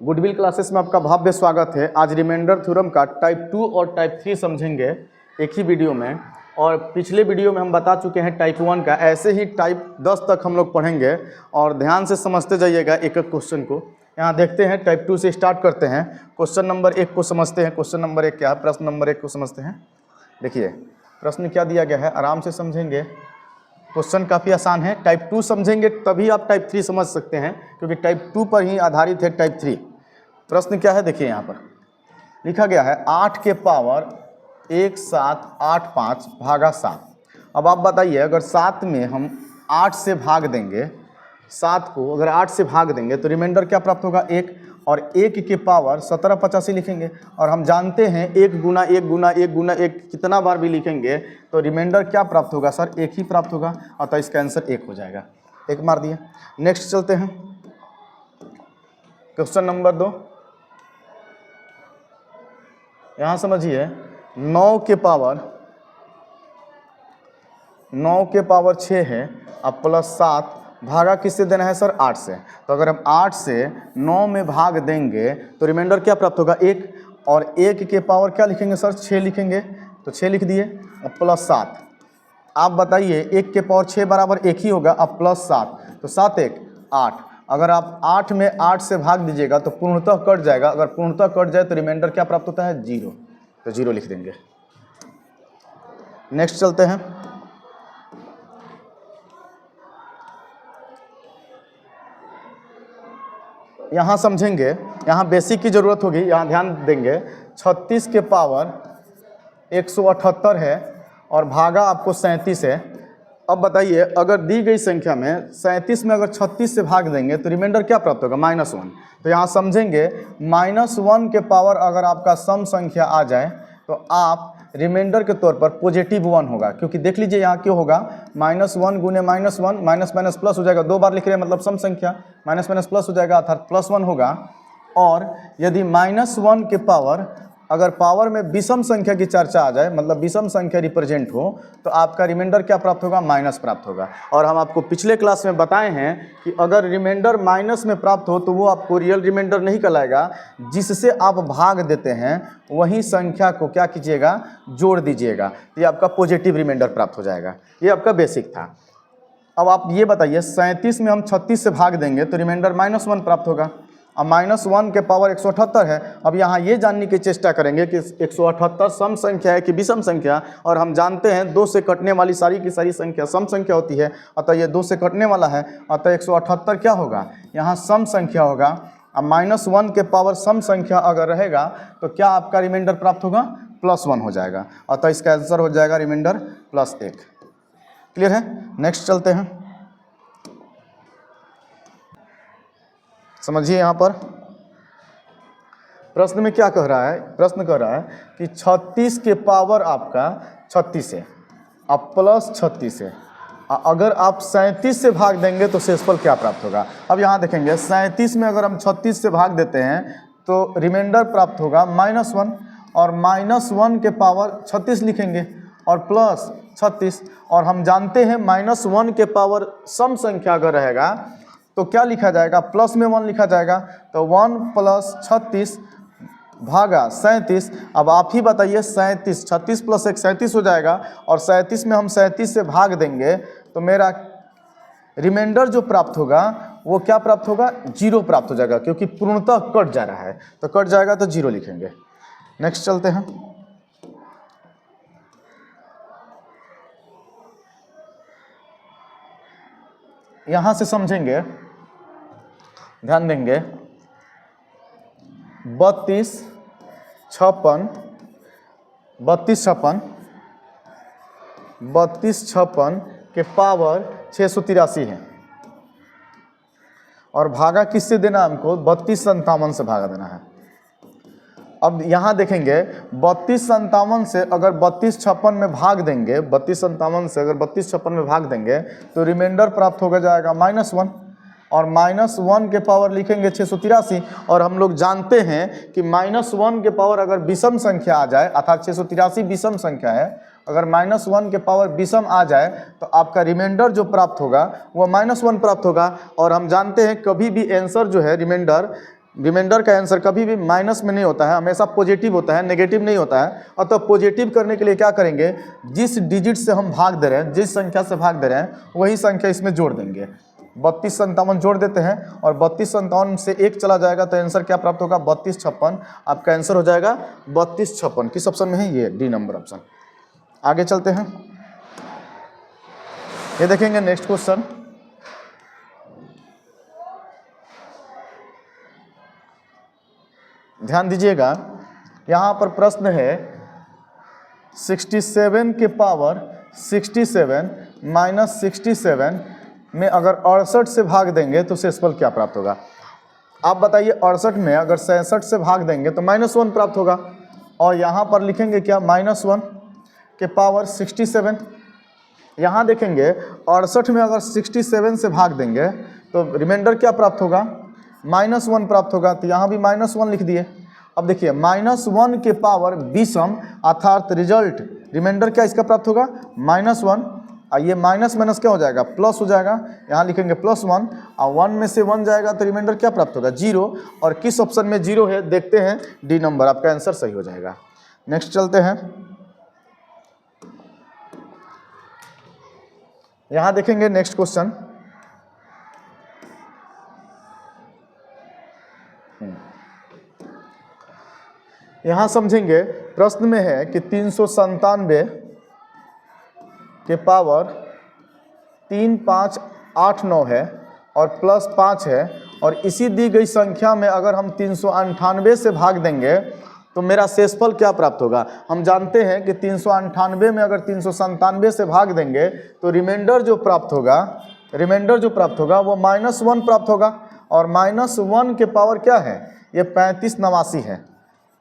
Goodwill classes में आपका भव्य स्वागत है। आज रिमाइंडर थ्योरम का टाइप 2 और टाइप 3 समझेंगे एक ही वीडियो में। और पिछले वीडियो में हम बता चुके हैं टाइप 1 का। ऐसे ही टाइप 10 तक हम लोग पढ़ेंगे और ध्यान से समझते जाइएगा एक एक क्वेश्चन को। यहाँ देखते हैं टाइप 2 से स्टार्ट करते हैं। क्वेश्चन नंबर 1 को समझते हैं। क्वेश्चन नंबर 1 क्या है? प्रश्न नंबर 1 को समझते हैं। देखिए प्रश्न क्या दिया गया है, आराम से समझेंगे। क्वेश्चन काफ़ी आसान है। टाइप 2 समझेंगे तभी आप टाइप 3 समझ सकते हैं, क्योंकि टाइप 2 पर ही आधारित है टाइप 3। प्रश्न क्या है देखिए, यहाँ पर लिखा गया है 8 के पावर 1785 भागा 7। अब आप बताइए, अगर 7 में हम 8 से भाग देंगे, 7 को अगर 8 से भाग देंगे तो रिमाइंडर क्या प्राप्त होगा? 1। और 1 के पावर 1785 लिखेंगे। और हम जानते हैं 1 गुना 1 गुना 1 गुना 1 कितना बार भी लिखेंगे तो रिमाइंडर क्या प्राप्त होगा? सर 1 ही प्राप्त होगा। अतः इसका आंसर 1 हो जाएगा। 1 मार दिया। नेक्स्ट चलते हैं। क्वेश्चन नंबर 2, यहाँ समझिए 9 के पावर 6 है। अब प्लस 7 भागा किससे देना है? सर 8 से। तो अगर हम 8 से 9 में भाग देंगे तो रिमाइंडर क्या प्राप्त होगा? 1। और 1 के पावर क्या लिखेंगे सर? 6 लिखेंगे। तो 6 लिख दिए। अब प्लस 7। आप बताइए 1 के पावर 6 बराबर 1 ही होगा। अब प्लस 7, तो 7 1 8। अगर आप 8 में 8 से भाग दीजिएगा तो पूर्णतः कट जाएगा। अगर पूर्णतः कट जाए तो रिमाइंडर क्या प्राप्त होता है? 0। तो 0 लिख देंगे। नेक्स्ट चलते हैं। यहाँ समझेंगे, यहाँ बेसिक की ज़रूरत होगी, यहाँ ध्यान देंगे। 36 के पावर 178 है और भागा आपको 37 है। अब बताइए, अगर दी गई संख्या में 37 में अगर 36 से भाग देंगे तो रिमाइंडर क्या प्राप्त होगा? -1। तो यहाँ समझेंगे -1 के पावर अगर आपका सम संख्या आ जाए तो आप रिमाइंडर के तौर पर +1 होगा। क्योंकि देख लीजिए यहाँ क्यों होगा? -1 गुने -1 माइनस माइनस प्लस हो जाएगा। 2 बार लिख रहे हैं मतलब सम संख्या, माइनस माइनस प्लस हो जाएगा अर्थात +1 होगा। और यदि -1 के पावर अगर पावर में विषम संख्या की चर्चा आ जाए, मतलब विषम संख्या रिप्रेजेंट हो, तो आपका रिमाइंडर क्या प्राप्त होगा? माइनस प्राप्त होगा। और हम आपको पिछले क्लास में बताए हैं कि अगर रिमाइंडर माइनस में प्राप्त हो तो वो आपको रियल रिमाइंडर नहीं कहलाएगा। जिससे आप भाग देते हैं वही संख्या को क्या कीजिएगा? जोड़ दीजिएगा। ये आपका पॉजिटिव रिमाइंडर प्राप्त हो जाएगा। ये आपका बेसिक था। अब आप ये बताइए 37 में हम 36 से भाग देंगे तो रिमाइंडर -1 प्राप्त होगा। अब -1 के पावर 178 है। अब यहाँ ये जानने की चेष्टा करेंगे कि 178 सम संख्या है कि विषम संख्या। और हम जानते हैं 2 से कटने वाली सारी की सारी संख्या सम संख्या होती है। अतः ये 2 से कटने वाला है, अतः 178 क्या होगा? यहाँ सम संख्या होगा। अब -1 के पावर सम संख्या अगर रहेगा तो क्या आपका रिमाइंडर प्राप्त होगा? +1 हो जाएगा। अतः इसका आंसर हो जाएगा रिमाइंडर +1। क्लियर है? नेक्स्ट चलते हैं। समझिए यहाँ पर प्रश्न में क्या कह रहा है? प्रश्न कह रहा है कि 36 के पावर आपका 36 है, अब प्लस 36 है। अगर आप 37 से भाग देंगे तो शेषफल क्या प्राप्त होगा? अब यहाँ देखेंगे 37 में अगर हम 36 से भाग देते हैं तो रिमाइंडर प्राप्त होगा -1। और -1 के पावर 36 लिखेंगे और प्लस 36। और हम जानते हैं -1 के पावर सम संख्या अगर रहेगा तो क्या लिखा जाएगा? प्लस में 1 लिखा जाएगा। तो 1 + 36 भागा 37। अब आप ही बताइए 37, 36 + 1 37 हो जाएगा। और 37 में हम 37 से भाग देंगे तो मेरा रिमाइंडर जो प्राप्त होगा वो क्या प्राप्त होगा? 0 प्राप्त हो जाएगा, क्योंकि पूर्णतः कट जा रहा है। तो कट जाएगा तो 0 लिखेंगे। नेक्स्ट चलते हैं। यहाँ से समझेंगे, ध्यान देंगे। 32 56 के पावर 683 है। और भागा किससे देना है हमको? 32 57 से भागा देना है। अब यहाँ देखेंगे 32 57 से अगर 32 56 में भाग देंगे, 32 57 से अगर 32 56 में भाग देंगे तो रिमाइंडर प्राप्त होगा जाएगा -1। और -1 के पावर लिखेंगे 683। और हम लोग जानते हैं कि -1 के पावर अगर विषम संख्या आ जाए, अर्थात 683 विषम संख्या है, अगर -1 के पावर विषम आ जाए तो आपका रिमाइंडर जो प्राप्त होगा वो -1 प्राप्त होगा। और हम जानते हैं कभी भी आंसर जो है रिमाइंडर रिमाइंडर का आंसर कभी भी माइनस में नहीं होता है, हमेशा पॉजिटिव होता है, नेगेटिव नहीं होता है। और तो पॉजिटिव करने के लिए क्या करेंगे, जिस डिजिट से हम भाग दे रहे हैं, जिस संख्या से भाग दे रहे हैं, वही संख्या इसमें जोड़ देंगे। 32 57 जोड़ देते हैं और 32 57 से 1 चला जाएगा तो आंसर क्या प्राप्त होगा, 32 56। आपका आंसर हो जाएगा 32 56। किस ऑप्शन में है, ये डी नंबर ऑप्शन। आगे चलते हैं, ये देखेंगे नेक्स्ट क्वेश्चन। ध्यान दीजिएगा, यहाँ पर प्रश्न है 67 के पावर 67 माइनस 67 में अगर 68 से भाग देंगे तो शेषफल क्या प्राप्त होगा। आप बताइए, 68 में अगर 67 से भाग देंगे तो -1 प्राप्त होगा। और यहाँ पर लिखेंगे क्या, -1 के पावर 67। यहाँ देखेंगे 68 में अगर 67 से भाग देंगे तो रिमाइंडर क्या प्राप्त होगा, -1 प्राप्त होगा। तो यहाँ भी -1 लिख दिए। अब देखिए -1 के पावर 20 अर्थात रिजल्ट रिमाइंडर क्या इसका प्राप्त होगा, -1। और ये माइनस माइनस क्या हो जाएगा, प्लस हो जाएगा। यहाँ लिखेंगे +1 और 1 में से 1 जाएगा तो रिमाइंडर क्या प्राप्त होगा, 0। और किस ऑप्शन में 0 है, देखते हैं, डी नंबर। आपका आंसर सही हो जाएगा। नेक्स्ट चलते हैं, यहाँ देखेंगे नेक्स्ट क्वेश्चन। यहाँ समझेंगे, प्रश्न में है कि 397 के पावर 3589 है और +5 है, और इसी दी गई संख्या में अगर हम 398 से भाग देंगे तो मेरा शेषफल क्या प्राप्त होगा। हम जानते हैं कि 398 में अगर 397 से भाग देंगे तो रिमाइंडर जो प्राप्त होगा वो -1 प्राप्त होगा। और -1 के पावर क्या है, ये 3589 है,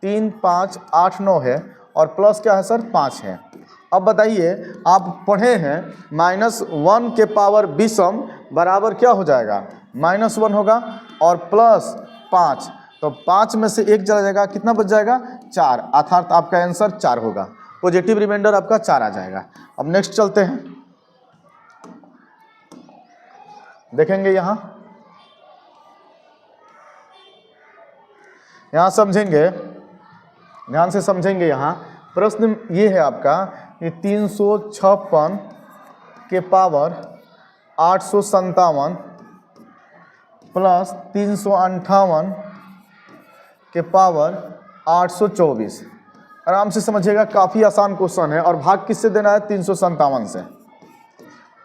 3589 है, और प्लस क्या है सर, 5 है। अब बताइए, आप पढ़े हैं -1 के पावर 20 बराबर क्या हो जाएगा, -1 होगा और +5, तो 5 में से 1 चला जाएगा, कितना बच जाएगा, 4, अर्थात आपका आंसर 4 होगा। पॉजिटिव रिमाइंडर आपका 4 आ जाएगा। अब नेक्स्ट चलते हैं, देखेंगे यहाँ समझेंगे, ध्यान से समझेंगे। यहाँ प्रश्न ये है आपका कि 356 के पावर 857 प्लस 358 के पावर 824। आराम से समझिएगा, काफ़ी आसान क्वेश्चन है। और भाग किससे देना है, 357 से।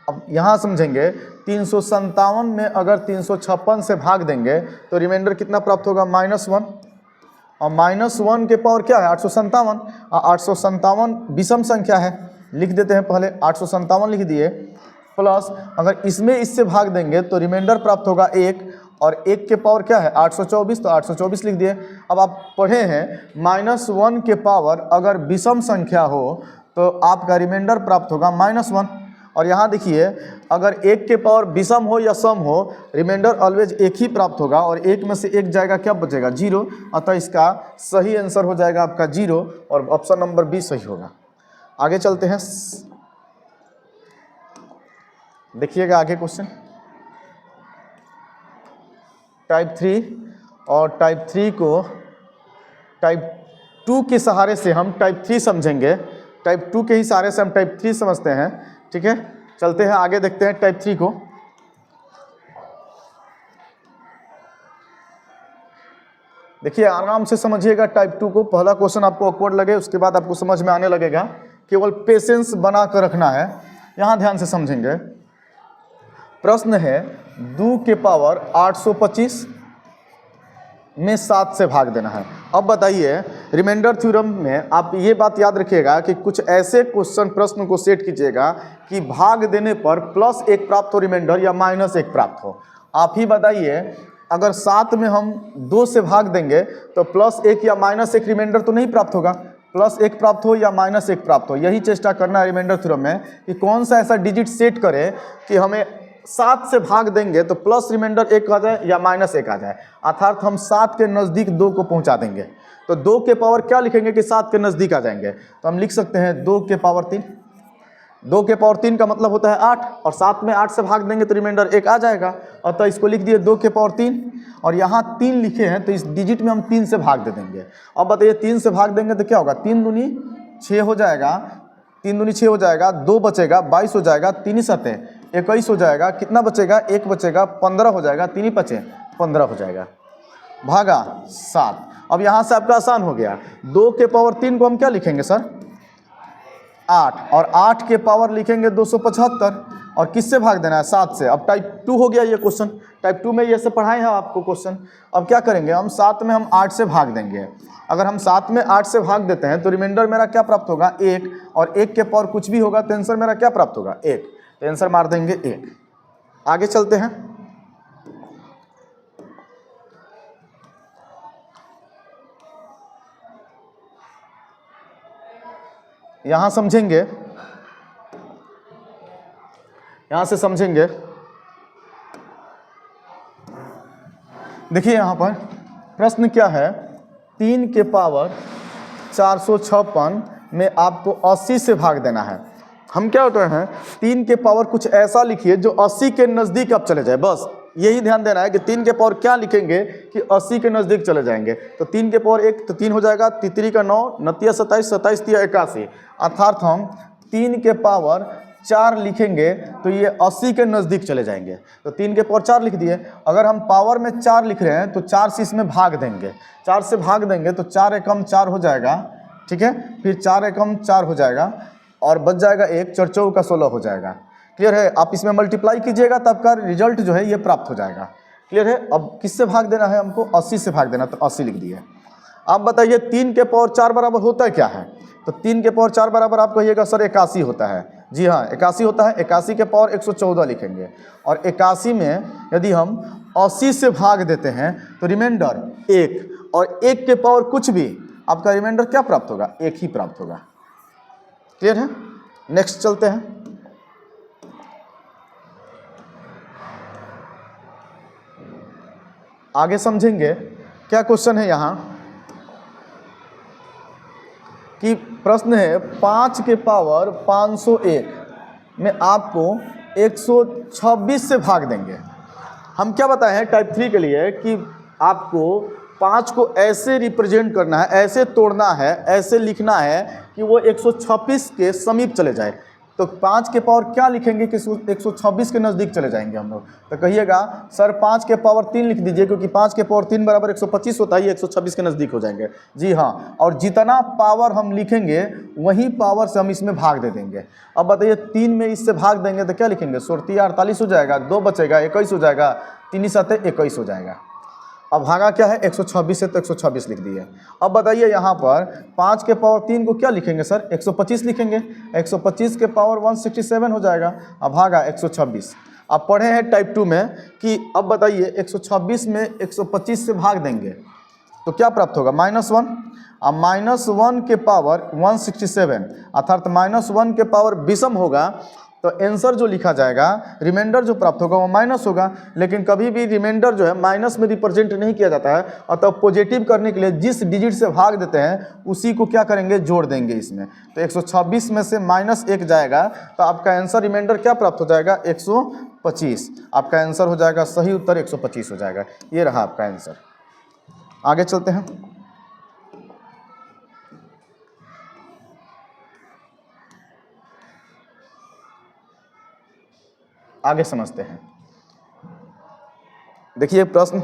अब यहाँ समझेंगे, 357 में अगर 356 से भाग देंगे तो रिमाइंडर कितना प्राप्त होगा, -1। और -1 के पावर क्या है, 857। 857 विषम संख्या है, लिख देते हैं पहले, 857 लिख दिए, प्लस अगर इसमें इससे भाग देंगे तो रिमाइंडर प्राप्त होगा 1, और 1 के पावर क्या है, 824, तो 824 लिख दिए। अब आप पढ़े हैं -1 के पावर अगर विषम संख्या हो तो आपका रिमाइंडर प्राप्त होगा -1। और यहाँ देखिए, अगर 1 के पावर विषम हो या सम हो, रिमाइंडर ऑलवेज 1 ही प्राप्त होगा, और 1 में से 1 जाएगा, क्या बचेगा, 0। अतः इसका सही आंसर हो जाएगा आपका 0, और ऑप्शन नंबर बी सही होगा। आगे चलते हैं, देखिएगा आगे क्वेश्चन। टाइप 3 और टाइप 3 को टाइप 2 के सहारे से हम टाइप 3 समझेंगे। टाइप 2 के ही सहारे से हम टाइप 3 समझते हैं, ठीक है। चलते हैं आगे, देखते हैं टाइप 3 को। देखिए आराम से समझिएगा टाइप 2 को। पहला क्वेश्चन आपको ऑकवर्ड लगे, उसके बाद आपको समझ में आने लगेगा। केवल पेशेंस बना कर रखना है। यहाँ ध्यान से समझेंगे, प्रश्न है 2 के पावर 825 में 7 से भाग देना है। अब बताइए, रिमाइंडर थ्योरम में आप ये बात याद रखिएगा कि कुछ ऐसे क्वेश्चन प्रश्न को सेट कीजिएगा कि भाग देने पर +1 प्राप्त हो रिमाइंडर या -1 प्राप्त हो। आप ही बताइए, अगर 7 में हम 2 से भाग देंगे तो +1 या -1 रिमाइंडर तो नहीं प्राप्त होगा, +1 प्राप्त हो या -1 प्राप्त हो। यही चेष्टा करना है रिमाइंडर थ्योरम में कि कौन सा ऐसा डिजिट सेट करें कि हमें 7 से भाग देंगे तो प्लस रिमाइंडर 1 आ जाए या -1 आ जाए, अर्थात हम 7 के नज़दीक 2 को पहुंचा देंगे। तो 2 के पावर क्या लिखेंगे कि 7 के नज़दीक आ जाएंगे, तो हम लिख सकते हैं 2 के पावर 3। 2 के पावर 3 का मतलब होता है 8, और 7 में 8 से भाग देंगे तो रिमाइंडर 1 आ जाएगा। अतः इसको लिख दिए 2 के पावर 3, और यहाँ 3 लिखे हैं तो इस डिजिट में हम 3 से भाग दे देंगे। अब बताइए 3 से भाग देंगे तो क्या होगा, 3 दूनी 6 हो जाएगा, 3 दूनी 6 हो जाएगा, 2 बचेगा, 22 हो जाएगा, 3 7 21 हो जाएगा, कितना बचेगा, 1 बचेगा, 15 हो जाएगा, 3 5 15 हो जाएगा, भागा 7। अब यहाँ से आपका आसान हो गया। 2 के पावर 3 को हम क्या लिखेंगे सर, 8, और 8 के पावर लिखेंगे 275, और किससे भाग देना है, 7 से। अब टाइप 2 हो गया ये क्वेश्चन, टाइप 2 में ये से पढ़ाए हैं आपको क्वेश्चन। अब क्या करेंगे हम, 7 में हम 8 से भाग देंगे। अगर हम 7 में 8 से भाग देते हैं तो रिमाइंडर मेरा क्या प्राप्त होगा, 1, और 1 के पावर कुछ भी होगा तो आंसर मेरा क्या प्राप्त होगा, 1, तो आंसर मार देंगे 1। आगे चलते हैं। यहाँ समझेंगे, यहाँ से समझेंगे। देखिए यहाँ पर प्रश्न क्या है, 3 के पावर 456 में आपको 80 से भाग देना है। हम क्या होते हैं, 3 के पावर कुछ ऐसा लिखिए जो 80 के नज़दीक आप चले जाए, बस यही ध्यान देना है कि 3 के पावर क्या लिखेंगे कि 80 के नज़दीक चले जाएंगे। तो 3 के पावर 1 तो 3 हो जाएगा, 3 का 9, 9 27, 27 81, अर्थात हम 3 के पावर 4 लिखेंगे तो ये 80 के नज़दीक चले जाएंगे। तो 3 के पावर 4 लिख दिए। अगर हम पावर में 4 लिख रहे हैं तो 4 से इसमें भाग देंगे, 4 से भाग देंगे तो 4 एकम 4 हो जाएगा, ठीक है, फिर 4 एकम 4 हो जाएगा, और बच जाएगा 1, 4 चौका 16 हो जाएगा। क्लियर है, आप इसमें मल्टीप्लाई कीजिएगा तब का रिजल्ट जो है ये प्राप्त हो जाएगा। क्लियर है। अब किससे भाग देना है हमको, 80 से भाग देना, तो 80 लिख दिए। आप बताइए 3 के पावर 4 बराबर होता है क्या है, तो 3 के पावर 4 बराबर आप कहिएगा सर 81 होता है। जी हाँ, 81 होता है। 81 के पावर 114 लिखेंगे, और 81 में यदि हम 80 से भाग देते हैं तो रिमाइंडर 1, और 1 के पावर कुछ भी, आपका रिमाइंडर क्या प्राप्त होगा, 1 ही प्राप्त होगा। क्लियर है। नेक्स्ट चलते हैं। आगे समझेंगे क्या क्वेश्चन है यहाँ कि प्रश्न है 5 के पावर 501 में आपको 126 से भाग देंगे। हम क्या बताए हैं टाइप 3 के लिए कि आपको 5 को ऐसे रिप्रेजेंट करना है, ऐसे तोड़ना है, ऐसे लिखना है कि वो 126 के समीप चले जाए। तो 5 के पावर क्या लिखेंगे कि 126 के नज़दीक चले जाएंगे हम लोग। तो कहिएगा सर 5 के पावर 3 लिख दीजिए, क्योंकि 5 के पावर 3 बराबर 125 होता है, ये 126 के नज़दीक हो जाएंगे। जी हाँ, और जितना पावर हम लिखेंगे वही पावर से हम इसमें भाग दे देंगे। अब बताइए 3 में इससे भाग देंगे तो क्या लिखेंगे, 16 48 हो जाएगा, 2 बचेगा, 21 हो जाएगा, 3 7 21 हो जाएगा। अब भागा क्या है, 126 से, तो 126 लिख दिए। अब बताइए यहाँ पर 5 के पावर 3 को क्या लिखेंगे सर, 125 लिखेंगे। 125 के पावर 167 हो जाएगा। अब भागा 126। अब पढ़े हैं टाइप 2 में कि अब बताइए 126 में 125 से भाग देंगे तो क्या प्राप्त होगा, -1। अब -1 के पावर 167, अर्थात -1 के पावर विषम होगा, तो आंसर जो लिखा जाएगा, रिमाइंडर जो प्राप्त होगा वो माइनस होगा। लेकिन कभी भी रिमाइंडर जो है माइनस में रिप्रेजेंट नहीं किया जाता है, अतः पॉजिटिव करने के लिए जिस डिजिट से भाग देते हैं उसी को क्या करेंगे, जोड़ देंगे इसमें। तो 126 में से -1 जाएगा तो आपका आंसर रिमाइंडर क्या प्राप्त हो जाएगा, 125। आपका आंसर हो जाएगा, सही उत्तर 125 हो जाएगा। ये रहा आपका आंसर। आगे चलते हैं। आगे समझते हैं। देखिए प्रश्न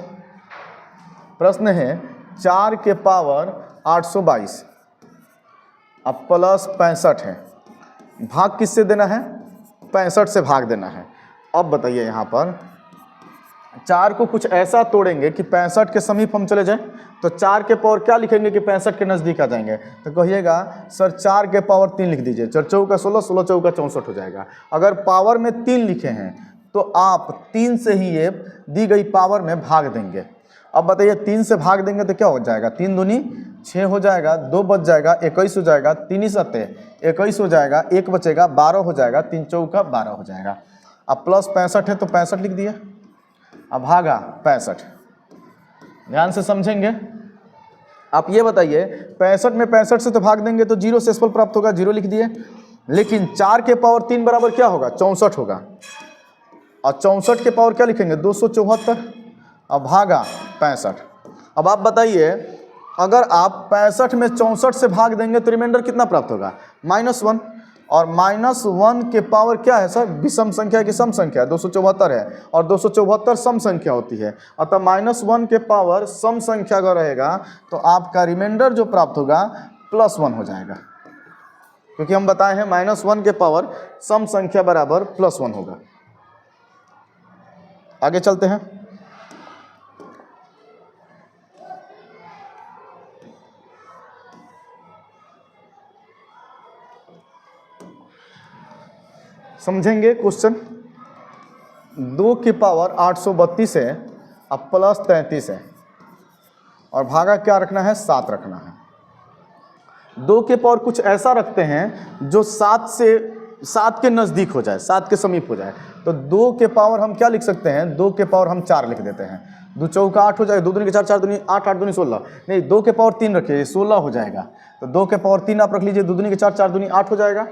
है 4 के पावर 822 अब प्लस 65 है, भाग किससे देना है, 65 से भाग देना है। अब बताइए यहाँ पर 4 को कुछ ऐसा तोड़ेंगे कि 65 के समीप हम चले जाएं, तो 4 के पावर क्या लिखेंगे कि 65 के नज़दीक आ जाएंगे। तो कहिएगा सर 4 के पावर 3 लिख दीजिए, 4 चौका 16, 16 चौका 64 हो जाएगा। अगर पावर में 3 लिखे हैं तो आप 3 से ही ये दी गई पावर में भाग देंगे। अब बताइए 3 से भाग देंगे तो क्या हो जाएगा, 3 दूनी 6 हो जाएगा, 2 बच जाएगा, 21 हो जाएगा, 3 7 21 हो जाएगा, 1 बचेगा, 12 हो जाएगा, 3 चौका 12 हो जाएगा। अब प्लस 65 है तो 65 लिख दिए। अब भागा 65, ध्यान से समझेंगे। आप ये बताइए 65 में 65 से तो भाग देंगे तो 0 से एसफल प्राप्त होगा, 0 लिख दिए। लेकिन 4 के पावर 3 बराबर क्या होगा, 64 होगा। और 64 के पावर क्या लिखेंगे, 274 और भागा 65। अब आप बताइए, अगर आप 65 में 64 से भाग देंगे तो रिमाइंडर कितना प्राप्त होगा, -1। और -1 के पावर क्या है सर, विषम संख्या की सम संख्या 274 है, और 274 सम संख्या होती है। अतः -1 के पावर सम संख्या अगर रहेगा तो आपका रिमाइंडर जो प्राप्त होगा +1 हो जाएगा, क्योंकि हम बताए हैं -1 के पावर सम संख्या बराबर +1 होगा। आगे चलते हैं। समझेंगे क्वेश्चन। 2 की पावर 832 है, अब +33 है, और भागा क्या रखना है, 7 रखना है। 2 के पावर कुछ ऐसा रखते हैं जो 7 के नज़दीक हो जाए, 7 के समीप हो जाए। तो 2 के पावर हम क्या लिख सकते हैं, 2 के पावर हम 4 लिख देते हैं। 2 चौका 8 हो जाएगा, 2 दूनी के 4, 4 दूनी 8, 8 दूनी 16। नहीं, 2 के पावर 3 रखिए, 16 हो जाएगा। तो 2 के पावर 3 आप रख लीजिए, 2 दूनी के 4, 4 दूनी 8 हो जाएगा।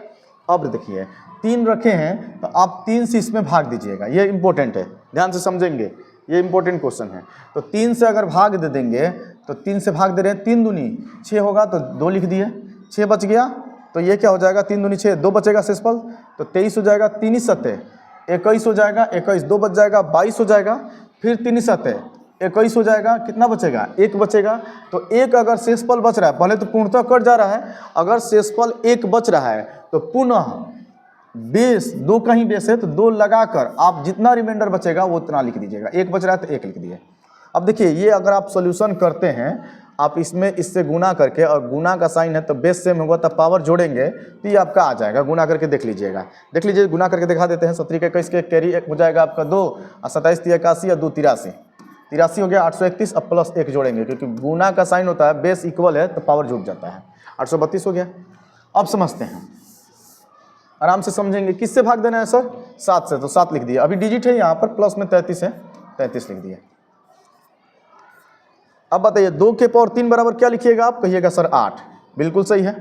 अब देखिए 3 रखे हैं तो आप 3 से इसमें भाग दीजिएगा, ये इंपॉर्टेंट है, ध्यान से समझेंगे, ये इंपॉर्टेंट क्वेश्चन है। तो 3 से अगर भाग दे देंगे तो 3 से भाग दे रहे हैं, 3 दूनी 6 होगा तो 2 लिख दिए, 6 बच गया तो ये क्या हो जाएगा, 3 दूनी 6, 2 बचेगा शेषफल तो 23 हो जाएगा। 3 7 21 हो जाएगा, 21 2 बच जाएगा, 22 हो जाएगा। फिर 3 7 21 हो जाएगा, कितना बचेगा, 1 बचेगा। तो 1 अगर शेषफल बच रहा है, पहले तो पूर्णतः कट जा रहा है, अगर शेषफल 1 बच रहा है तो पुनः बेस 2 का ही बेस है तो 2 लगाकर आप जितना रिमाइंडर बचेगा वो उतना लिख दीजिएगा। 1 बच रहा है तो 1 लिख दिए। अब देखिए ये अगर आप सॉल्यूशन करते हैं, आप इसमें इससे गुना करके, और गुना का साइन है तो बेस सेम होगा, तब पावर जोड़ेंगे तो ये आपका आ जाएगा। गुना करके देख लीजिएगा, देख लीजिए, गुना करके दिखा देते हैं। 17 के 21 के कैरी हो जाएगा आपका 2, और 27 3 81 और 2 83, 83 हो गया। 831 अब +1 जोड़ेंगे, क्योंकि गुना का साइन होता है, बेस इक्वल है तो पावर जुड़ जाता है। 832 हो गया। अब समझते हैं, आराम से समझेंगे। किससे भाग देना है सर, 7 से, तो 7 लिख दिया। अभी डिजिट है यहाँ पर, प्लस में 33 है, 33 लिख दिया। अब बताइए 2 के पावर 3 बराबर क्या लिखिएगा आप, कहिएगा सर 8, बिल्कुल सही है।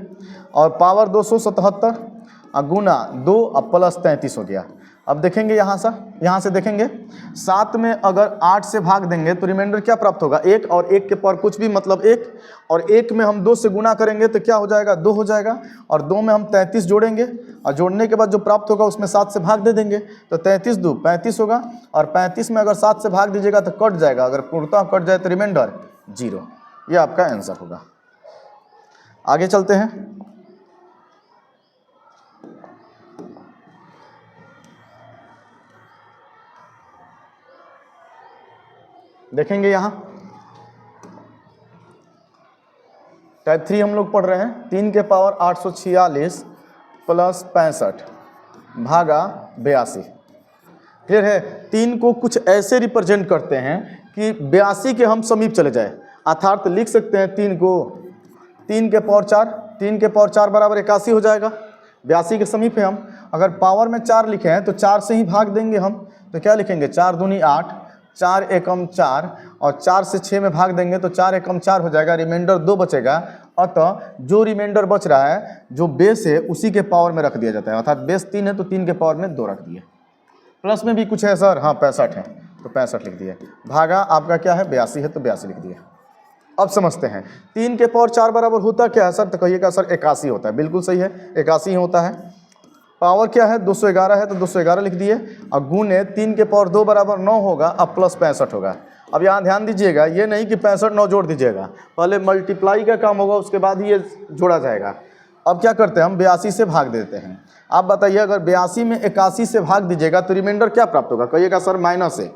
और पावर 277 गुना 2 अब +33 हो गया। अब देखेंगे यहाँ से देखेंगे 7 में अगर 8 से भाग देंगे तो रिमाइंडर क्या प्राप्त होगा, 1, और 1 के पावर कुछ भी मतलब 1, और 1 में हम 2 से गुना करेंगे तो क्या हो जाएगा, 2 हो जाएगा। और 2 में हम 33 जोड़ेंगे, और जोड़ने के बाद जो प्राप्त होगा उसमें 7 से भाग दे देंगे, तो 33 2 35 होगा। और 35 में अगर 7 से भाग दीजिएगा तो कट जाएगा, अगर पूर्णतः कट जाए तो रिमाइंडर 0। ये आपका आंसर होगा। आगे चलते हैं। देखेंगे यहाँ टाइप 3 हम लोग पढ़ रहे हैं। 3 के पावर 846 + 65 भागा 82। क्लियर है। 3 को कुछ ऐसे रिप्रेजेंट करते हैं कि 82 के हम समीप चले जाए, अर्थात लिख सकते हैं 3 को 3 के पावर 4, 3 के पावर 4 बराबर 81 हो जाएगा। 82 के समीप है हम। अगर पावर में 4 लिखे हैं तो 4 से ही भाग देंगे हम, तो क्या लिखेंगे, 4 दूनी 8, 4 एकम 4, और 4 से 6 में भाग देंगे तो 4 एकम 4 हो जाएगा, रिमाइंडर 2 बचेगा। अतः जो रिमाइंडर बच रहा है, जो बेस है, उसी के पावर में रख दिया जाता है, अर्थात बेस 3 है तो 3 के पावर में 2 रख दिए। प्लस में भी कुछ है सर, हाँ 65 है तो 65 लिख दिए। भागा आपका क्या है, 82 है तो 82 लिख दिए। अब समझते हैं 3 के पावर 4 बराबर होता क्या है सर, तो कहिएगा सर 81 होता है, बिल्कुल सही है, 81 ही होता है। पावर क्या है, 211 है तो 211 लिख दिए, और गुने 3 के पावर 2 बराबर 9 होगा, अब प्लस 65 होगा। अब यहाँ ध्यान दीजिएगा, ये नहीं कि 65 9 जोड़ दीजिएगा, पहले मल्टीप्लाई का काम होगा, उसके बाद ही ये जोड़ा जाएगा। अब क्या करते हैं हम, 82 से भाग देते हैं। आप बताइए अगर 82 में 81 से भाग दीजिएगा तो रिमाइंडर क्या प्राप्त होगा, कहिएगा सर -1।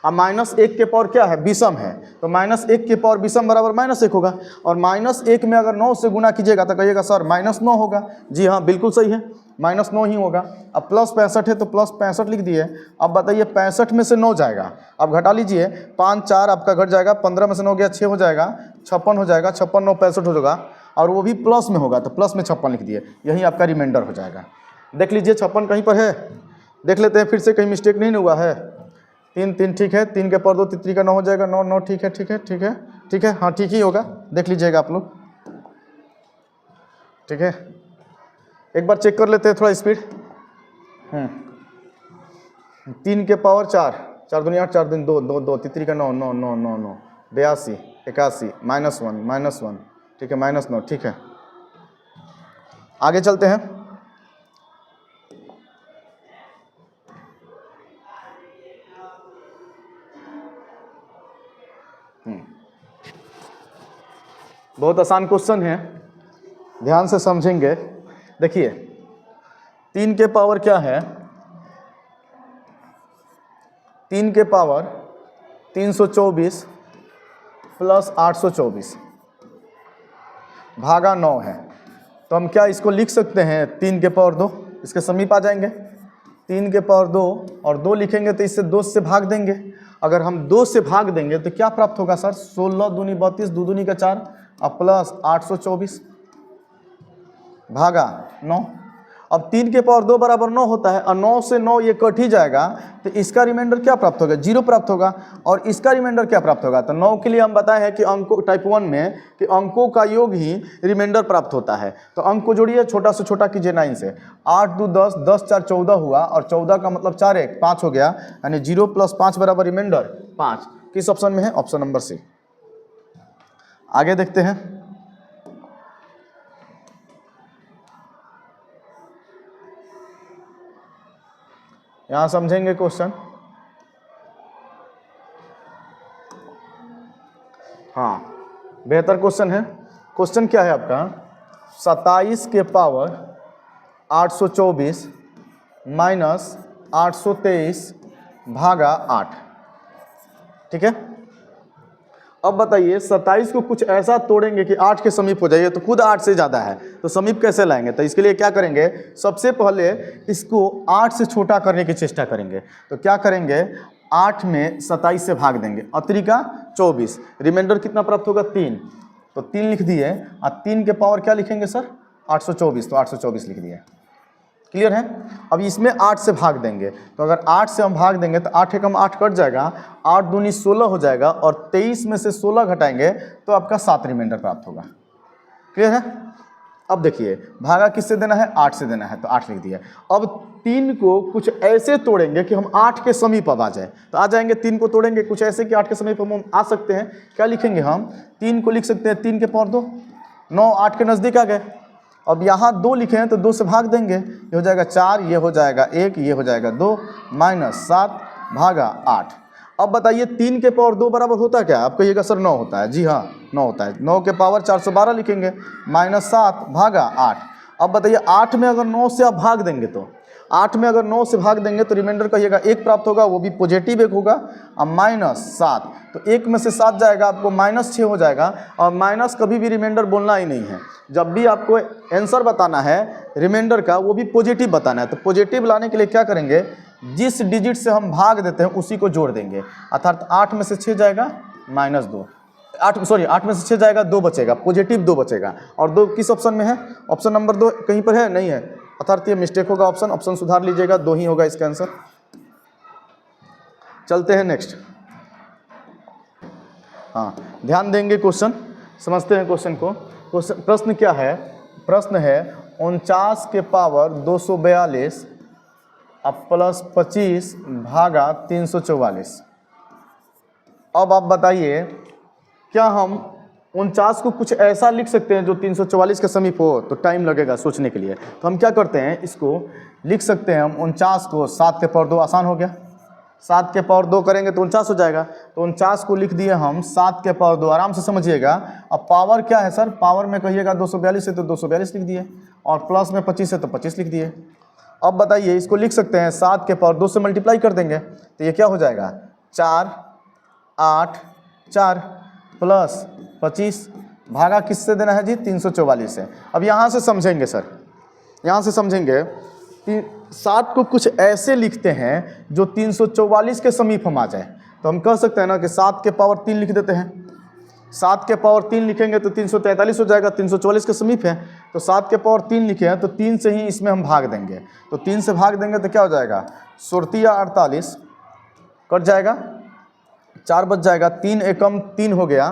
अब -1 के पावर क्या है, विषम है, तो -1 के पावर विषम बराबर -1 होगा। और -1 में अगर 9 से गुना कीजिएगा तो कहिएगा सर -9 होगा। जी हाँ, बिल्कुल सही है, -9 ही होगा। अब प्लस 65 है तो प्लस 65 लिख दिए। अब बताइए 65 में से 9 जाएगा, अब घटा लीजिए, 5 4 आपका घट जाएगा, 15 में से 9 गया 6 हो जाएगा, 56 हो जाएगा, 56 9 65 हो जाएगा, और वो भी प्लस में होगा तो प्लस में 56 लिख दिए, यही आपका रिमाइंडर हो जाएगा। देख लीजिए 56 कहीं पर है, देख लेते हैं फिर से, कहीं मिस्टेक नहीं हुआ है। 3 3 ठीक है, 3 के पावर 2 3 का 9 हो जाएगा, 9 9 ठीक है ठीक है ठीक है ठीक है, हाँ ठीक ही होगा, देख लीजिएगा आप लोग, ठीक है। एक बार चेक कर लेते हैं थोड़ा स्पीड। 3 के पावर 4, 4 दूनी 8, 4 दूनी 2, 2 2 3 का 9, 9 9 9 9 82, 81, -1, ठीक है, -9, ठीक है। आगे चलते हैं। बहुत आसान क्वेश्चन है, ध्यान से समझेंगे। देखिए 3 के पावर क्या है, 3 के पावर 324 प्लस 824 भागा 9 है। तो हम क्या इसको लिख सकते हैं 3 के पावर 2, इसके समीप आ जाएंगे। 3 के पावर 2 और 2 लिखेंगे तो इससे 2 से भाग देंगे। अगर हम 2 से भाग देंगे तो क्या प्राप्त होगा सर, 16 दूनी 32, 2 दूनी का 4 और प्लस 824 भागा 9। अब 3 के पावर 2 बराबर 9 होता है और 9 से 9 ये कट ही जाएगा, तो इसका रिमाइंडर क्या प्राप्त होगा, 0 प्राप्त होगा। और इसका रिमाइंडर क्या प्राप्त होगा, तो 9 के लिए हम बताए हैं कि अंकों टाइप 1 में कि अंकों का योग ही रिमाइंडर प्राप्त होता है। तो अंक को जोड़िए, छोटा से छोटा कीजिए 9 से। 8 2 10, 10 4 14 हुआ और 14 का मतलब 4 1 5 हो गया, यानी 0 + 5 बराबर रिमाइंडर 5। किस ऑप्शन में है, ऑप्शन नंबर सी। आगे देखते हैं। यहां समझेंगे क्वेश्चन। हाँ, बेहतर क्वेश्चन है। क्वेश्चन क्या है आपका, 27 के पावर 824 माइनस 823 भागा 8, ठीक है। अब बताइए 27 को कुछ ऐसा तोड़ेंगे कि 8 के समीप हो जाइए, तो खुद 8 से ज़्यादा है, तो समीप कैसे लाएंगे। तो इसके लिए क्या करेंगे, सबसे पहले इसको 8 से छोटा करने की चेष्टा करेंगे। तो क्या करेंगे, 8 में 27 से भाग देंगे, अतिरिका 24, रिमाइंडर कितना प्राप्त होगा 3, तो 3 लिख दिए। और 3 के पावर क्या लिखेंगे सर, 824, तो 824 लिख दिए। क्लियर है। अब इसमें 8 से भाग देंगे, तो अगर 8 से हम भाग देंगे तो 8 एकम 8 कट जाएगा, 8 दूनी 16 हो जाएगा और 23 में से 16 घटाएंगे तो आपका 7 रिमाइंडर प्राप्त होगा। क्लियर है। अब देखिए भागा किससे देना है, 8 से देना है, तो 8 लिख दिया। अब 3 को कुछ ऐसे तोड़ेंगे कि हम 8 के समीप अब आ जाए, तो आ जाएंगे। 3 को तोड़ेंगे कुछ ऐसे कि 8 के समीप हम आ सकते हैं। क्या लिखेंगे हम, 3 को लिख सकते हैं 3 के पावर 2, 9 8 के नज़दीक आ गए। अब यहाँ 2 लिखे हैं तो 2 से भाग देंगे, ये हो जाएगा 4, ये हो जाएगा 1, ये हो जाएगा 2, -7 भागा 8। अब बताइए 3 के पावर 2 बराबर होता है क्या, आप कहिएगा सर 9 होता है। जी हाँ 9 होता है। 9 के पावर 412 लिखेंगे, -7 भागा 8। अब बताइए 8 में अगर 9 से आप भाग देंगे, तो 8 में अगर 9 से भाग देंगे तो रिमाइंडर कहिएगा 1 प्राप्त होगा, वो भी पॉजिटिव 1 होगा, और -7, तो 1 में से 7 जाएगा, आपको -6 हो जाएगा। और माइनस कभी भी रिमाइंडर बोलना ही नहीं है। जब भी आपको आंसर बताना है रिमाइंडर का, वो भी पॉजिटिव बताना है। तो पॉजिटिव लाने के लिए क्या करेंगे, जिस डिजिट से हम भाग देते हैं उसी को जोड़ देंगे। अर्थात 8 में से 6 जाएगा -2, 8 में से 6 जाएगा, 2 बचेगा, पॉजिटिव 2 बचेगा। और 2 किस ऑप्शन में है, ऑप्शन नंबर 2 कहीं पर है, नहीं है, अर्थात ये मिस्टेक होगा। ऑप्शन सुधार लीजिएगा, 2 ही होगा इसका आंसर। चलते हैं नेक्स्ट। हाँ, ध्यान देंगे, क्वेश्चन समझते हैं क्वेश्चन को। क्वेश्चन प्रश्न क्या है, प्रश्न है 49 के पावर 242 अब प्लस 25 भागा 344। अब आप बताइए क्या हम 49 को कुछ ऐसा लिख सकते हैं जो 344 के समीप हो, तो टाइम लगेगा सोचने के लिए। तो हम क्या करते हैं, इसको लिख सकते हैं हम 49 को 7 के पावर 2, आसान हो गया। 7 के पावर 2 करेंगे तो 49 हो जाएगा। तो 49 को लिख दिए हम 7 के पावर 2, आराम से समझिएगा। अब पावर क्या है सर, पावर में कहिएगा 242 है तो 242 लिख दिए, और प्लस में 25 है तो 25 लिख दिए। अब बताइए इसको लिख सकते हैं 7 के पावर 2 से मल्टीप्लाई कर देंगे, तो ये क्या हो जाएगा, 4 8 4 प्लस 25 भागा किससे देना है जी, 344 से। अब यहाँ से समझेंगे सर, यहाँ से समझेंगे। 7 को कुछ ऐसे लिखते हैं जो 344 के समीप हम आ जाए। तो हम कह सकते हैं ना कि 7 के पावर 3 लिख देते हैं। 7 के पावर 3 लिखेंगे तो 343 हो जाएगा, 344 के समीप है। तो 7 के पावर 3 लिखे हैं तो 3 से ही इसमें हम भाग देंगे। तो 3 से भाग देंगे तो क्या हो जाएगा, 16 कट जाएगा, 4 बच जाएगा, 3 एकम 3 हो गया,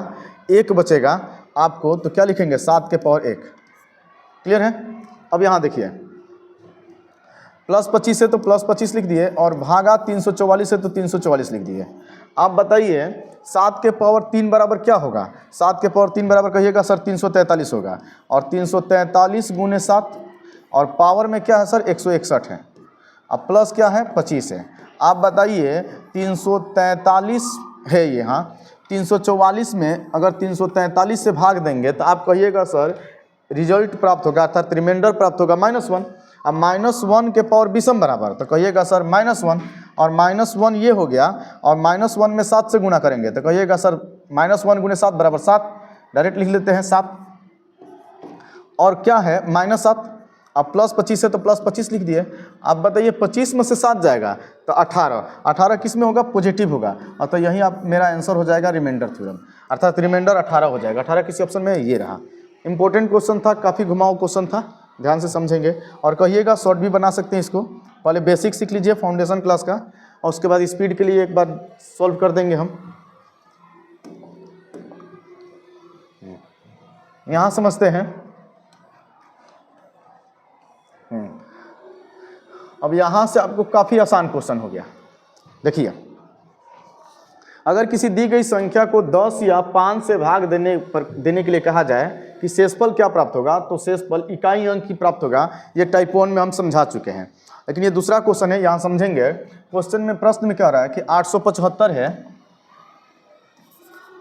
1 बचेगा आपको। तो क्या लिखेंगे, 7 के पावर 1। क्लियर है। अब यहाँ देखिए प्लस 25 है तो प्लस 25 लिख दिए, और भागा 344 है तो 344 लिख दिए। आप बताइए 7 के पावर 3 बराबर क्या होगा? 7 के पावर 3 बराबर कहिएगा सर 343 होगा, और 343 गुने 7, और पावर में क्या है सर 161 है, अब प्लस क्या है 25 है। आप बताइए 343 है ये, हाँ 344 में अगर 343 से भाग देंगे तो आप कहिएगा सर रिजल्ट प्राप्त होगा, अर्थात रिमाइंडर प्राप्त होगा -1। अब -1 के पावर विषम बराबर तो कहिएगा सर -1, और -1 ये हो गया, और -1 में 7 से गुणा करेंगे तो कहिएगा सर -1 गुने 7 बराबर 7, डायरेक्ट लिख लेते हैं 7, और क्या है -7। अब प्लस 25 है तो प्लस 25 लिख दिए। आप बताइए 25 में से 7 जाएगा तो 18 किस में होगा? पॉजिटिव होगा, और तो यही आप मेरा आंसर हो जाएगा रिमाइंडर थ्योरम, अर्थात रिमाइंडर 18 हो जाएगा। 18 किसी ऑप्शन में ये रहा। इंपॉर्टेंट क्वेश्चन था, काफ़ी घुमाऊ क्वेश्चन था, ध्यान से समझेंगे और कहिएगा। शॉर्ट भी बना सकते हैं इसको, पहले बेसिक सीख लीजिए फाउंडेशन क्लास का, और उसके बाद स्पीड के लिए एक बार सॉल्व कर देंगे हम। यहाँ समझते हैं। अब यहाँ से आपको काफ़ी आसान क्वेश्चन हो गया। देखिए, अगर किसी दी गई संख्या को 10 या 5 से भाग देने के लिए कहा जाए कि शेषफल क्या प्राप्त होगा, तो शेषफल इकाई अंक की प्राप्त होगा। ये टाइप 1 में हम समझा चुके हैं, लेकिन ये दूसरा क्वेश्चन है, यहाँ समझेंगे। क्वेश्चन में प्रश्न में क्या रहा है कि 875 है,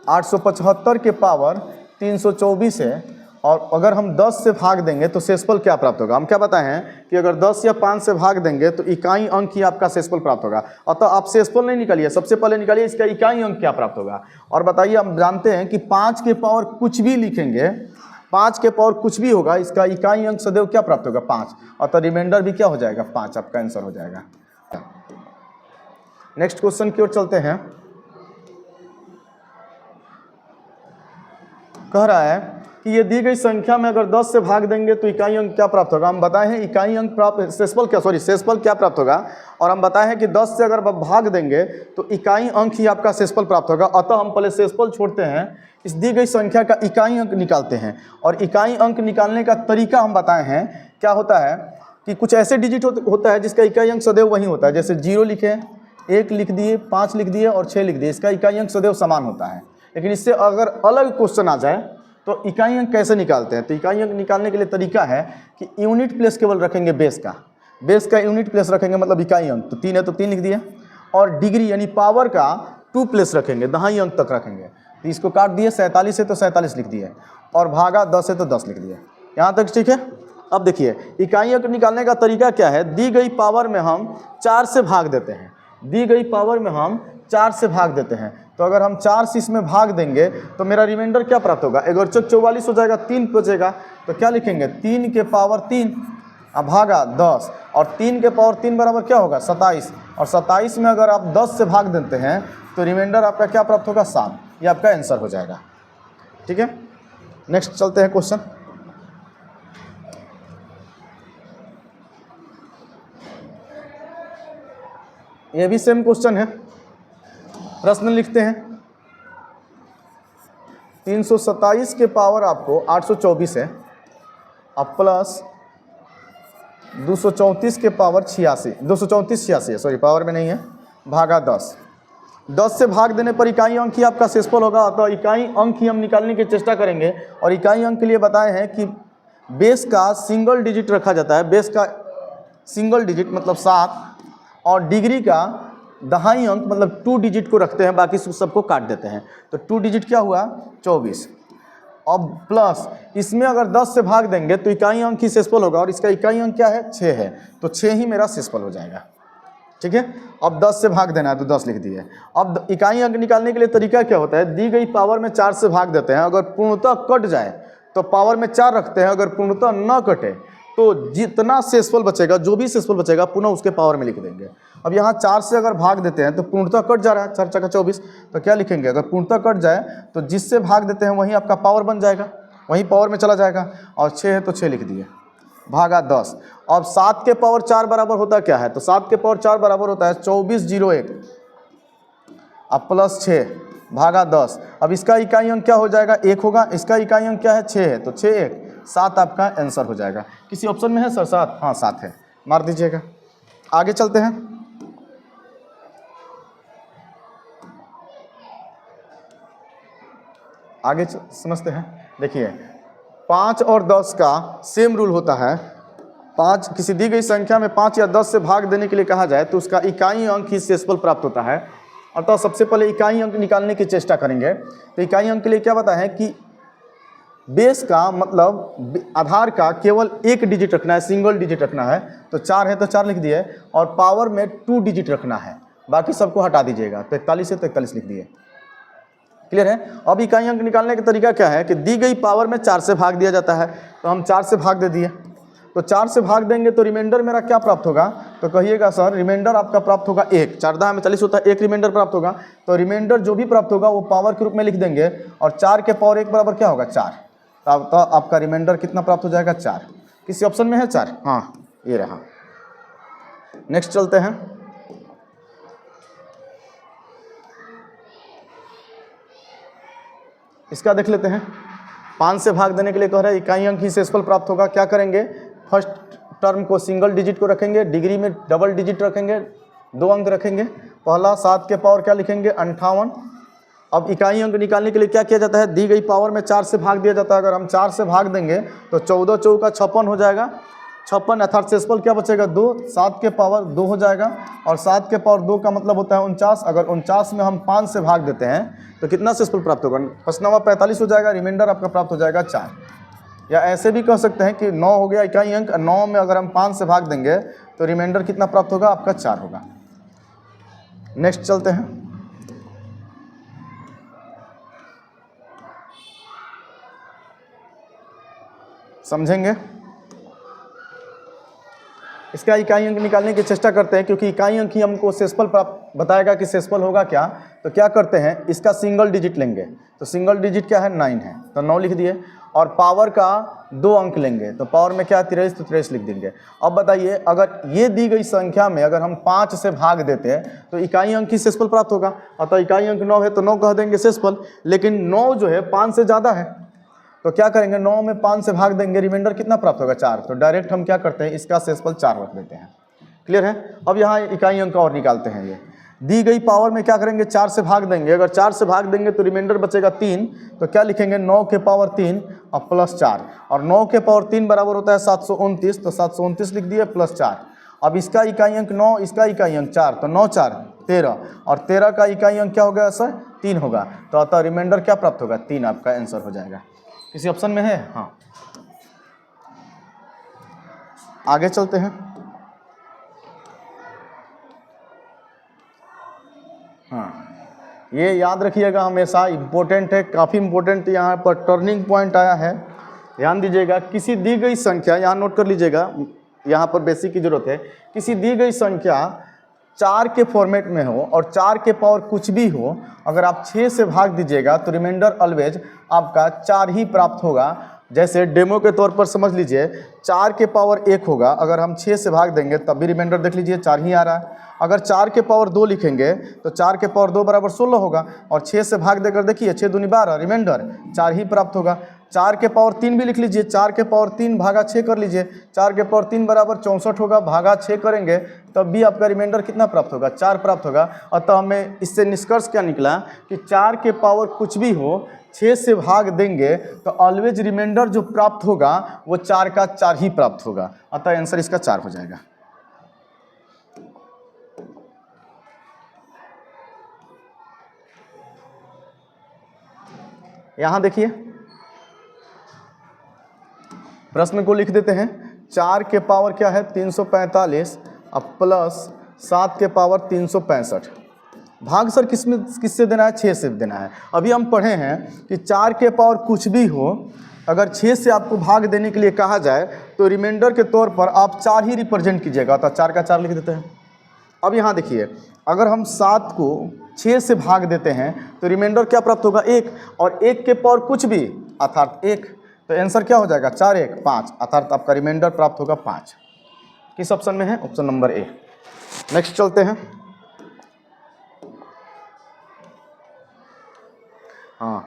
875 के पावर 324 है, और अगर हम 10 से भाग देंगे तो शेषफल क्या प्राप्त होगा। हम क्या बताए हैं कि अगर 10 या 5 से भाग देंगे तो इकाई अंक ही आपका शेषफल प्राप्त होगा। अतः आप शेषफल नहीं निकालिए, सबसे पहले निकालिए इसका इकाई अंक क्या प्राप्त होगा। और बताइए, हम जानते हैं कि 5 के पावर कुछ भी लिखेंगे, 5 के पावर कुछ भी होगा, इसका इकाई अंक सदैव क्या प्राप्त होगा? 5, अतः रिमाइंडर भी क्या हो जाएगा? 5, आपका आंसर हो जाएगा। नेक्स्ट क्वेश्चन की ओर चलते हैं। कह रहा है कि ये दी गई संख्या में अगर 10 से भाग देंगे तो इकाई अंक क्या प्राप्त होगा। हम बताए हैं इकाई अंक प्राप्त शेषफल क्या प्राप्त होगा, और हम बताए हैं कि 10 से अगर भाग देंगे तो इकाई अंक ही आपका शेषफल प्राप्त होगा। अतः हम पहले शेषफल छोड़ते हैं, इस दी गई संख्या का इकाई अंक निकालते हैं। और इकाई अंक निकालने का तरीका हम बताए हैं। क्या होता है कि कुछ ऐसे डिजिट होता है जिसका इकाई अंक सदैव वही होता है, जैसे 0 लिखे, 1 लिख दिए, 5 लिख दिए और 6 लिख दिए, इसका इकाई अंक सदैव समान होता है। लेकिन इससे अगर अलग क्वेश्चन आ जाए तो इकाई अंक कैसे निकालते हैं, तो इकाई अंक निकालने के लिए तरीका है कि यूनिट प्लेस केवल रखेंगे बेस का यूनिट प्लेस रखेंगे, मतलब इकाई अंक। तो 3 है तो 3 लिख दिए, और डिग्री यानी पावर का 2 प्लेस रखेंगे, दहाई अंक तक रखेंगे। तो इसको काट दिए, 47 है तो 47 लिख दिए, और भागा 10 है तो 10 लिख दिए। यहाँ तक ठीक है। अब देखिए, इकाई अंक निकालने का तरीका क्या है। दी गई पावर में हम 4 से भाग देते हैं, दी गई पावर में हम 4 से भाग देते हैं। तो अगर हम 4 से इसमें भाग देंगे तो मेरा रिमाइंडर क्या प्राप्त होगा? 1 और 44 हो जाएगा, 3 बचेगा। तो क्या लिखेंगे? 3 के पावर 3 अब भागा 10, और 3 के पावर 3 बराबर क्या होगा? 27, और 27 में अगर आप 10 से भाग देते हैं तो रिमाइंडर आपका क्या प्राप्त होगा? 7। ये आपका आंसर हो जाएगा। ठीक है, नेक्स्ट चलते हैं क्वेश्चन। ये भी सेम क्वेश्चन है। प्रश्न लिखते हैं, 327 के पावर आपको 824 है, अब प्लस 234 के पावर 86 है, सॉरी पावर में नहीं है, भागा 10। 10 से भाग देने पर इकाई अंक ही आपका शेषफल होगा। तो इकाई अंक ही हम निकालने की चेष्टा करेंगे, और इकाई अंक के लिए बताए हैं कि बेस का सिंगल डिजिट रखा जाता है, बेस का सिंगल डिजिट मतलब 7, और डिग्री का दहाई अंक मतलब 2 डिजिट को रखते हैं, बाकी सबको काट देते हैं। तो 2 डिजिट क्या हुआ? 24। अब प्लस इसमें अगर 10 से भाग देंगे तो इकाई अंक ही शेषफल होगा, और इसका इकाई अंक क्या है? 6 है, तो 6 ही मेरा शेषफल हो जाएगा। ठीक है, अब 10 से भाग देना है तो 10 लिख दिए। अब इकाई अंक निकालने के लिए तरीका क्या होता है? दी गई पावर में 4 से भाग देते हैं, अगर पूर्णतः कट जाए तो पावर में 4 रखते हैं, अगर पूर्णतः न कटे तो जितना शेषफल बचेगा, जो भी शेषफल बचेगा पुनः उसके पावर में लिख देंगे। अब यहाँ 4 से अगर भाग देते हैं तो पूर्णतः कट जा रहा है, 4 × 24, तो क्या लिखेंगे? अगर पूर्णतः कट जाए तो जिससे भाग देते हैं वहीं आपका पावर बन जाएगा, वहीं पावर में चला जाएगा, और 6 है तो 6 लिख दिए, भागा 10। अब 7 के पावर 4 बराबर होता क्या है? तो 7 के पावर 4 बराबर होता है 2401, अब प्लस 6 भागा 10। अब इसका इकाई अंक क्या हो जाएगा? 1 होगा, इसका इकाई अंक क्या है? 6 है, तो 6 1 7 आपका आंसर हो जाएगा। किसी ऑप्शन में है सर 7? हाँ 7 है, मार दीजिएगा। आगे चलते हैं। आगे समझते हैं। देखिए 5 और 10 का सेम रूल होता है। 5 किसी दी गई संख्या में 5 या 10 से भाग देने के लिए कहा जाए तो उसका इकाई अंक ही शेषफल प्राप्त होता है। अतः सबसे पहले इकाई अंक निकालने की चेष्टा करेंगे। तो इकाई अंक के लिए क्या बताया है कि बेस का मतलब आधार का केवल एक डिजिट रखना है, सिंगल डिजिट रखना है। तो 4 है तो 4 लिख दिए, और पावर में 2 डिजिट रखना है, बाकी सबको हटा दीजिएगा। तो 41 है तो 41 लिख दिए। क्लियर है। अब इकाई अंक निकालने का तरीका क्या है कि दी गई पावर में 4 से भाग दिया जाता है। तो हम 4 से भाग दे दिए, तो 4 से भाग देंगे तो रिमाइंडर मेरा क्या प्राप्त होगा? तो कहिएगा सर रिमाइंडर आपका प्राप्त होगा 1। 4 में 40 होता है, 1 रिमाइंडर प्राप्त होगा। तो रिमाइंडर जो भी प्राप्त होगा वो पावर के रूप में लिख देंगे, और 4 के पावर 1 बराबर क्या होगा? 4। तो आपका रिमाइंडर कितना प्राप्त हो जाएगा? 4। किसी ऑप्शन में है 4? हाँ ये रहा। नेक्स्ट चलते हैं। इसका देख लेते हैं। 5 से भाग देने के लिए कह रहा है इकाई अंक ही शेषफल प्राप्त होगा। क्या करेंगे? फर्स्ट टर्म को सिंगल डिजिट को रखेंगे, डिग्री में डबल डिजिट रखेंगे, 2 अंक रखेंगे। पहला 7 के पावर क्या लिखेंगे? 58। अब इकाई अंक निकालने के लिए क्या किया जाता है? दी गई पावर में 4 से भाग दिया जाता है। अगर हम 4 से भाग देंगे तो 14 चौका 56 हो जाएगा। 56 अर्थात शेषफल क्या बचेगा? 2। 7 के पावर 2 हो जाएगा, और 7 के पावर 2 का मतलब होता है 49। अगर 49 में हम 5 से भाग देते हैं तो कितना शेषफल प्राप्त होगा? 45 हो जाएगा। रिमाइंडर आपका प्राप्त हो जाएगा 4। या ऐसे भी कह सकते हैं कि 9 हो गया इकाई अंक, 9 में अगर हम 5 से भाग देंगे तो रिमाइंडर कितना प्राप्त होगा? आपका 4 होगा। नेक्स्ट चलते हैं। समझेंगे। इसका इकाई अंक निकालने की चेष्टा करते हैं, क्योंकि इकाई अंक ही हमको शेषफल प्राप्त बताएगा कि शेषफल होगा क्या। तो क्या करते हैं? इसका सिंगल डिजिट लेंगे। तो सिंगल डिजिट क्या है? 9 है, तो 9 लिख दिए। और पावर का 2 अंक लेंगे, तो पावर में क्या है? 23, तो 23 लिख देंगे। अब बताइए अगर ये दी गई संख्या में अगर हम 5 से भाग देते हैं तो इकाई अंक ही शेषफल प्राप्त होगा। अतः इकाई अंक 9 है तो 9 कह देंगे शेषफल। लेकिन 9 जो है 5 से ज़्यादा है, तो क्या करेंगे? 9 में 5 से भाग देंगे, रिमाइंडर कितना प्राप्त होगा? 4। तो डायरेक्ट हम क्या करते हैं? इसका शेषफल 4 रख देते हैं। क्लियर है। अब यहाँ इकाई अंक और निकालते हैं। ये दी गई पावर में क्या करेंगे? 4 से भाग देंगे। अगर 4 से भाग देंगे तो रिमाइंडर बचेगा 3। तो क्या लिखेंगे? 9 के पावर 3 और प्लस 4, और 9 के पावर 3 बराबर होता है 729। तो 729 लिख दिए प्लस 4। अब इसका इकाई अंक 9, इसका इकाई अंक 4, तो 9 4 13, और 13 का इकाई अंक क्या होगा सर? 3 होगा। तो अतः रिमाइंडर क्या प्राप्त होगा? 3 आपका आंसर हो जाएगा। किसी ऑप्शन में है? हाँ। आगे चलते हैं। हाँ ये याद रखिएगा हमेशा, इम्पोर्टेंट है, काफ़ी इम्पोर्टेंट। यहाँ पर टर्निंग पॉइंट आया है, ध्यान दीजिएगा। किसी दी गई संख्या, यहाँ नोट कर लीजिएगा, यहाँ पर बेसिक की जरूरत है। किसी दी गई संख्या 4 के फॉर्मेट में हो और 4 के पावर कुछ भी हो, अगर आप 6 से भाग दीजिएगा तो रिमाइंडर ऑलवेज आपका 4 ही प्राप्त होगा। जैसे डेमो के तौर पर समझ लीजिए, 4 के पावर 1 होगा, अगर हम 6 से भाग देंगे तब भी रिमाइंडर देख लीजिए 4 ही आ रहा है। अगर 4 के पावर 2 लिखेंगे तो 4 के पावर 2 बराबर 16 होगा, और 6 से भाग देकर देखिए 6 दूनी 12, रिमाइंडर 4 ही प्राप्त होगा। 4 के पावर 3 भी लिख लीजिए, 4 के पावर 3 भागा 6 कर लीजिए, 4 के पावर 3 बराबर 64 होगा, भागा 6 करेंगे तब भी आपका रिमाइंडर कितना प्राप्त होगा? 4 प्राप्त होगा। अतः हमें इससे निष्कर्ष क्या निकला कि 4 के पावर कुछ भी हो, 6 से भाग देंगे तो ऑलवेज रिमाइंडर जो प्राप्त होगा वो 4 का 4 ही प्राप्त होगा। अतः आंसर इसका 4 हो जाएगा। यहां देखिए प्रश्न को लिख देते हैं। 4 के पावर क्या है? 345, अब प्लस 7 के पावर 365। भाग सर किससे देना है? 6 से देना है। अभी हम पढ़े हैं कि 4 के पावर कुछ भी हो, अगर 6 से आपको भाग देने के लिए कहा जाए तो रिमाइंडर के तौर पर आप 4 ही रिप्रेजेंट कीजिएगा। तो 4 का 4 लिख देते हैं। अब यहाँ देखिए, अगर हम 7 को 6 से भाग देते हैं तो रिमाइंडर क्या प्राप्त होगा? 1, और 1 के पावर कुछ भी अर्थात 1, तो आंसर क्या हो जाएगा? 4 1 5, अर्थात आपका रिमाइंडर प्राप्त होगा 5। किस ऑप्शन में है? Option number A. नेक्स्ट चलते हैं। हाँ,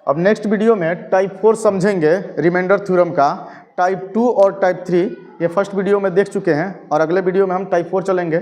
अब नेक्स्ट वीडियो में टाइप 4 समझेंगे रिमाइंडर थ्योरम का। टाइप 2 और टाइप 3 ये फर्स्ट वीडियो में देख चुके हैं और अगले वीडियो में हम टाइप 4 चलेंगे।